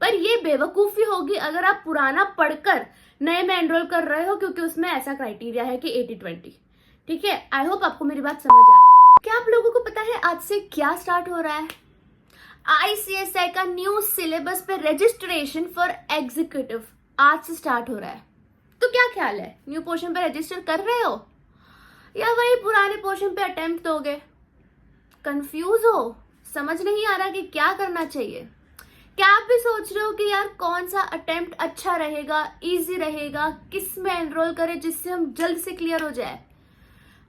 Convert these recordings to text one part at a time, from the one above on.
पर ये बेवकूफी होगी अगर आप पुराना पढ़कर नए में एनरोल कर रहे हो, क्योंकि उसमें ऐसा क्राइटेरिया है कि 80-20। ठीक है, आई होप आपको मेरी बात समझ आ रही है। क्या आप लोगों को पता है आज से क्या स्टार्ट हो रहा है? आईसीएसआई का न्यू सिलेबस पे रजिस्ट्रेशन फॉर एग्जीक्यूटिव आज से स्टार्ट हो रहा है। तो क्या ख्याल है, न्यू पोर्शन पे रजिस्टर कर रहे हो या वही पुराने पोर्शन पे अटेम्प्ट दोगे? कंफ्यूज हो, समझ नहीं आ रहा कि क्या करना चाहिए? क्या आप भी सोच रहे हो कि यार कौन सा अटेम्प्ट अच्छा रहेगा, इजी रहेगा, किस में एनरोल करें जिससे हम जल्द से क्लियर हो जाए?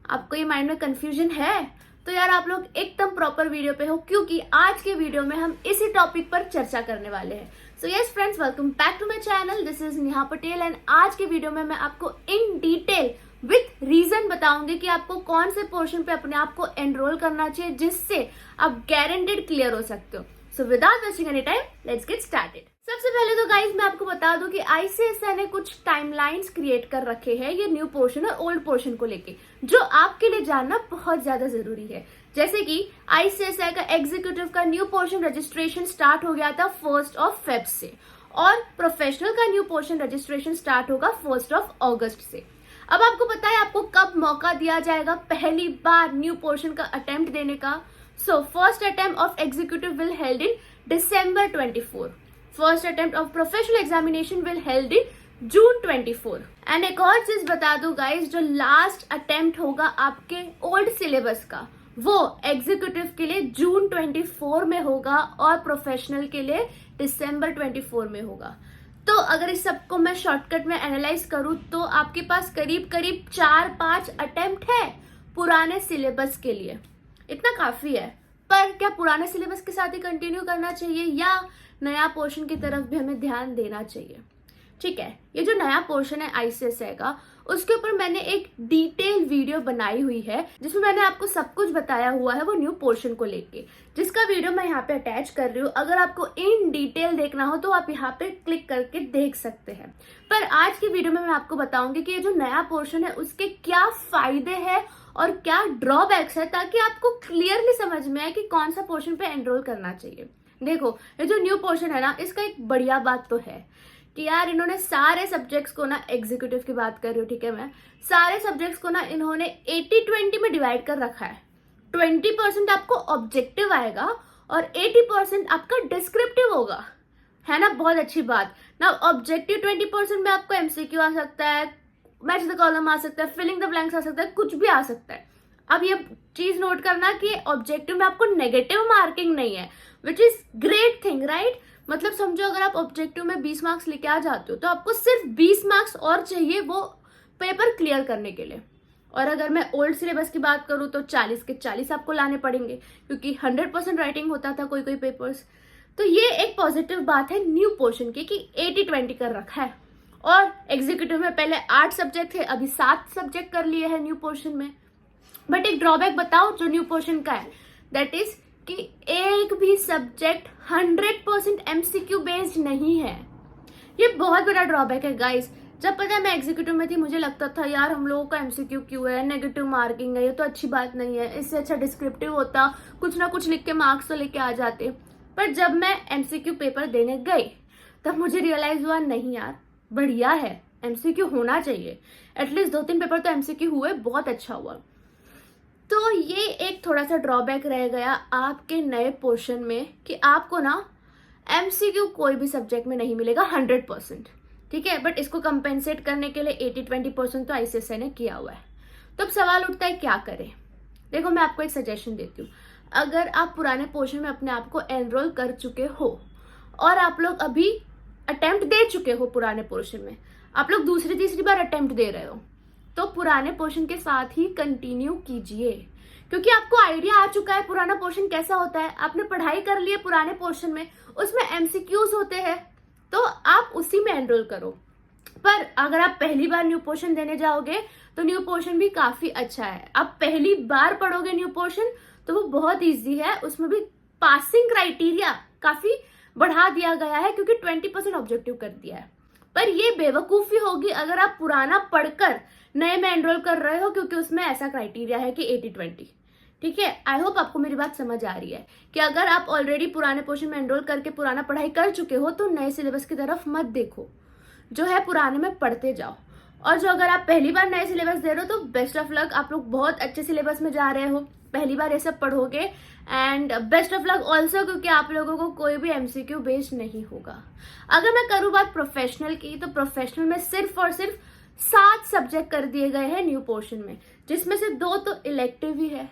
आपको ये माइंड में कंफ्यूजन है तो यार आप लोग एकदम प्रॉपर वीडियो पे हो, क्योंकि आज के वीडियो में हम इसी टॉपिक पर चर्चा करने वाले हैं। So yes friends, welcome back to my channel. This is Neha Patel and आज के वीडियो में मैं आपको इन डिटेल विथ रीजन बताऊंगी कि आपको कौन से पोर्शन पे अपने आप को एनरोल करना चाहिए जिससे आप गारंटेड क्लियर हो सकते हो। So without wasting any time, let's get started. सबसे पहले तो गाइज मैं आपको बता दूं कि आईसीएसआई ने कुछ टाइमलाइंस क्रिएट कर रखे हैं ये न्यू पोर्शन और ओल्ड पोर्शन को लेके, जो आपके लिए जानना बहुत ज्यादा जरूरी है। जैसे कि आईसीएसआई का एग्जीक्यूटिव का न्यू पोर्शन रजिस्ट्रेशन स्टार्ट हो गया था 1 फेब से, और प्रोफेशनल का न्यू पोर्शन रजिस्ट्रेशन स्टार्ट होगा 1 अगस्त से। अब आपको पता है आपको कब मौका दिया जाएगा पहली बार न्यू पोर्शन का अटेम्प्ट देने का? So first attempt of executive will held in December 24. First attempt of professional examination will held in June 24. And एक और चीज बता दूं गाइस, जो लास्ट अटेम्प्ट होगा आपके ओल्ड सिलेबस का वो एग्जीक्यूटिव के लिए जून 24 में होगा और प्रोफेशनल के लिए दिसंबर 24 में होगा। तो अगर इस सबको मैं शॉर्टकट में एनालाइज करूं तो आपके पास करीब करीब 4-5 अटेम्प्ट है पुराने सिलेबस के लिए। इतना काफी है, पर क्या पुराने सिलेबस के साथ ही कंटिन्यू करना चाहिए या नया पोर्शन की तरफ भी हमें ध्यान देना चाहिए? ठीक है, ये जो नया पोर्शन है आईसीएसआई का, उसके ऊपर मैंने एक डिटेल वीडियो बनाई हुई है जिसमें मैंने आपको सब कुछ बताया हुआ है वो न्यू पोर्शन को लेके, जिसका वीडियो मैं यहाँ पे अटैच कर रही हूँ। अगर आपको इन डिटेल देखना हो तो आप यहाँ पे क्लिक करके देख सकते हैं। पर आज की वीडियो में मैं आपको बताऊंगी कि ये जो नया पोर्शन है उसके क्या फायदे हैं और क्या ड्रॉबैक्स है, ताकि आपको क्लियरली समझ में आए कि कौन सा पोर्शन पे एनरोल करना चाहिए। देखो, ये जो न्यू पोर्शन है ना, इसका एक बढ़िया बात तो है कि यार इन्होंने सारे सब्जेक्ट्स को ना, एग्जीक्यूटिव की बात कर रही हूँ, ठीक है, मैं सारे सब्जेक्ट्स को ना इन्होंने 80-20 में डिवाइड कर रखा है। 20% आपको ऑब्जेक्टिव आएगा और 80% आपका डिस्क्रिप्टिव होगा, है ना? बहुत अच्छी बात ना। ऑब्जेक्टिव 20% में आपको एमसीक्यू आ सकता है, मैच द कॉलम आ सकता है, फिलिंग द ब्लैंक्स आ सकता है, कुछ भी आ सकता है। अब ये चीज नोट करना कि ऑब्जेक्टिव में आपको नेगेटिव मार्किंग नहीं है, which is great thing, right? मतलब समझो अगर आप ऑब्जेक्टिव में 20 मार्क्स लेके आ जाते हो तो आपको सिर्फ 20 मार्क्स और चाहिए वो पेपर क्लियर करने के लिए। और अगर मैं ओल्ड सिलेबस की बात करूं तो 40 के 40 आपको लाने पड़ेंगे, क्योंकि 100% राइटिंग होता था कोई कोई पेपर्स। तो ये एक पॉजिटिव बात है न्यू पोर्शन की कि 80-20 कर रखा है। और एग्जीक्यूटिव में पहले 8 सब्जेक्ट थे, अभी 7 सब्जेक्ट कर लिए हैं न्यू पोर्शन में। बट एक ड्रॉबैक बताओ जो न्यू पोर्शन का है, दैट इज कि एक भी सब्जेक्ट 100% एमसीक्यू बेस्ड नहीं है। ये बहुत बड़ा ड्रॉबैक है गाइस। जब पता है मैं एग्जीक्यूटिव में थी मुझे लगता था यार हम लोगों का एमसीक्यू क्यों है, नेगेटिव मार्किंग है, ये तो अच्छी बात नहीं है, इससे अच्छा डिस्क्रिप्टिव होता, कुछ ना कुछ लिख के मार्क्स तो लेके आ जाते। पर जब मैं एमसीक्यू पेपर देने गई तब मुझे रियलाइज हुआ नहीं यार, बढ़िया है, एमसीक्यू होना चाहिए। एटलीस्ट 2-3 पेपर तो एमसीक्यू हुए, बहुत अच्छा हुआ। तो ये एक थोड़ा सा ड्रॉबैक रह गया आपके नए पोर्शन में कि आपको ना एमसीक्यू कोई भी सब्जेक्ट में नहीं मिलेगा 100%, ठीक है? बट इसको कंपेंसेट करने के लिए 80-20% तो आईसीएसआई ने किया हुआ है। तो अब सवाल उठता है क्या करें? देखो, मैं आपको एक सजेशन देती हूँ। अगर आप पुराने पोर्शन में अपने आप को एनरोल कर चुके हो और आप लोग अभी अटेम्प्ट दे चुके हो पुराने पोर्शन में, आप लोग दूसरी तीसरी बार अटेम्प्ट दे रहे हो, तो पुराने पोर्शन के साथ ही कंटिन्यू कीजिए, क्योंकि आपको आइडिया आ चुका है पुराना पोर्शन कैसा होता है। आपने पढ़ाई कर ली है पुराने पोर्शन में, उसमें एमसीक्यूज होते हैं, तो आप उसी में एनरोल करो। पर अगर आप पहली बार न्यू पोर्शन देने जाओगे तो न्यू पोर्शन भी काफी अच्छा है। आप पहली बार पढ़ोगे न्यू पोर्शन तो वो बहुत ईजी है, उसमें भी पासिंग क्राइटेरिया काफी बढ़ा दिया गया है क्योंकि 20% ऑब्जेक्टिव कर दिया है। पर ये बेवकूफी होगी अगर आप पुराना पढ़कर नए में एनरोल कर रहे हो, क्योंकि उसमें ऐसा क्राइटेरिया है कि 80-20। ठीक है, आई होप आपको मेरी बात समझ आ रही है कि अगर आप ऑलरेडी पुराने पोर्शन में एनरोल करके पुराना पढ़ाई कर चुके हो तो नए सिलेबस की तरफ मत देखो, जो है पुराने में पढ़ते जाओ। और जो अगर आप पहली बार नए सिलेबस दे रहे हो तो बेस्ट ऑफ लक, आप लोग बहुत अच्छे सिलेबस में जा रहे हो, पहली बार ये सब पढ़ोगे and best of luck also, क्योंकि आप लोगों को कोई भी एमसीक्यू बेस्ड नहीं होगा। अगर मैं करूँ बात प्रोफेशनल की, तो प्रोफेशनल में सिर्फ और सिर्फ 7 सब्जेक्ट कर दिए गए हैं न्यू पोर्शन में, जिसमें से 2 तो इलेक्टिव ही है।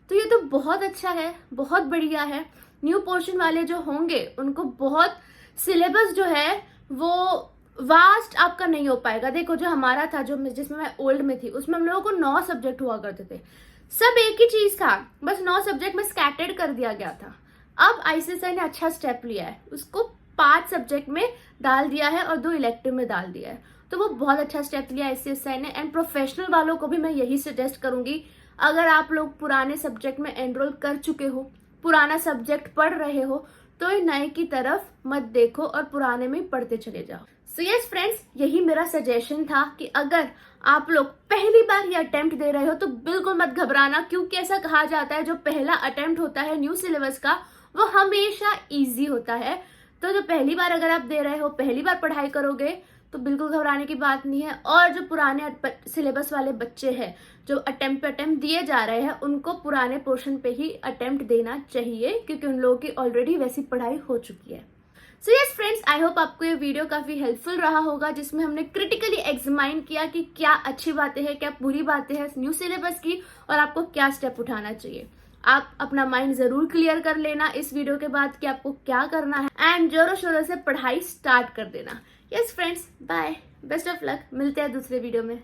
तो ये तो बहुत अच्छा है, बहुत बढ़िया है। न्यू पोर्शन वाले जो होंगे उनको बहुत सिलेबस जो है वो वास्ट आपका नहीं हो पाएगा। देखो जो हमारा था, जो जिसमें मैं ओल्ड में थी, उसमें हम लोगों को 9 सब्जेक्ट हुआ करते थे, सब एक ही चीज था, बस 9 सब्जेक्ट में स्कैटर्ड कर दिया गया था। अब आईसीएसआई ने अच्छा स्टेप लिया है, उसको 5 सब्जेक्ट में डाल दिया है और 2 इलेक्टिव में डाल दिया है। तो वो बहुत अच्छा स्टेप लिया आईसीएसआई ने। एंड प्रोफेशनल वालों को भी मैं यही सजेस्ट करूंगी, अगर आप लोग पुराने सब्जेक्ट में एनरोल कर चुके हो, पुराना सब्जेक्ट पढ़ रहे हो, तो नए की तरफ मत देखो और पुराने में पढ़ते चले जाओ। सो यस फ्रेंड्स, यही मेरा सजेशन था कि अगर आप लोग पहली बार ये अटेम्प्ट दे रहे हो तो बिल्कुल मत घबराना, क्योंकि ऐसा कहा जाता है जो पहला अटेम्प्ट होता है न्यू सिलेबस का वो हमेशा इजी होता है। तो जो पहली बार अगर आप दे रहे हो, पहली बार पढ़ाई करोगे तो बिल्कुल घबराने की बात नहीं है। और जो पुराने सिलेबस वाले बच्चे हैं, जो अटेम्प्ट दिए जा रहे हैं, उनको पुराने पोर्शन पे ही अटेम्प्ट देना चाहिए, क्योंकि उन लोगों की ऑलरेडी वैसी पढ़ाई हो चुकी है। सो यस फ्रेंड्स, आई होप आपको ये वीडियो काफी हेल्पफुल रहा होगा, जिसमें हमने क्रिटिकली एग्जामाइन किया कि क्या अच्छी बातें हैं, क्या बुरी बातें हैं न्यू सिलेबस की, और आपको क्या स्टेप उठाना चाहिए। आप अपना माइंड जरूर क्लियर कर लेना इस वीडियो के बाद कि आपको क्या करना है, एंड जोरों शोरों से पढ़ाई स्टार्ट कर देना। Yes friends, bye, best of luck, मिलते हैं दूसरे वीडियो में।